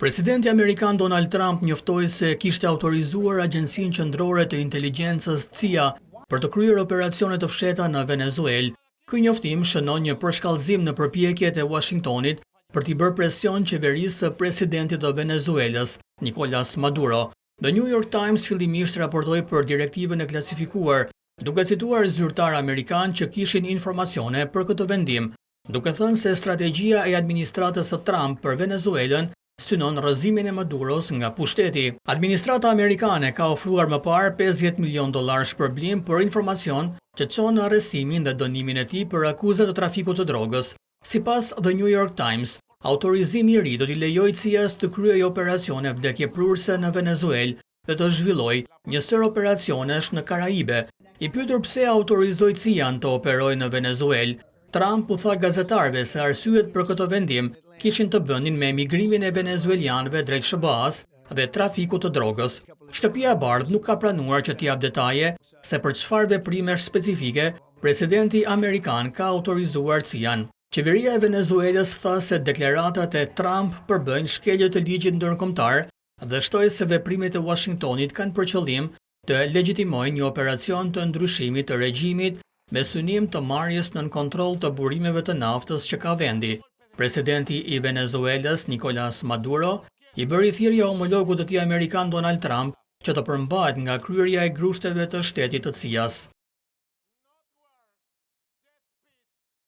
Presidenti Amerikan Donald Trump njoftoi se kishte autorizuar Agjencinë Qendrore të Inteligjencës CIA për të kryer operacione të fshehta në Venezuelë. Ky njoftim shënon një përshkallëzim në përpjekjet e Washingtonit për t'i bërë presion qeverisë së presidentit të Venezuelës, Nicolas Maduro. The New York Times fillimisht raportoi për direktivën e klasifikuar, duke cituar zyrtar amerikan që kishin informacione për këtë vendim, duke thënë se strategjia e administratës së Trump për Venezuelën synon rrëzimin e Maduros nga pushteti. Administrata amerikane ka ofruar më parë $50 milion shpërblim për informacion që çon në arrestimin dhe dënimin e tij për akuzat të trafikut të drogës. Sipas The New York Times, autorizimi i ri do t'i lejojë CIA-s të kryejë operacione vdekjeprurse në Venezuelë dhe të zhvillojë një sër operacionesh në Karaibe. I pyetur pse autorizoi CIA-n të operojë në Venezuelë, Trump u tha gazetarëve se arsyet për këtë vendim kishin të bënin me emigrimin e venezuelianëve drejt SBA-s dhe trafikut të drogës. Shtëpia e Bardhë nuk ka pranuar që t'i jap detaje se për çfarë veprimesh specifike presidenti amerikan ka autorizuar CIA-n. Qeveria e Venezuelës tha se deklaratat e Trump përbëjnë shkelje të ligjit ndërkombëtar dhe shtoi se veprimet e Washingtonit kanë për qëllim të legjitimojnë një operacion të ndryshimit të regjimit me synim të marrjes nën kontroll të burimeve të naftës që ka vendi. Presidenti i Venezuelës, Nicolas Maduro, i bëri thirrje homologut të tij amerikan Donald Trump që të përmbahet nga kryerja e grushteve të shtetit të CIA-s.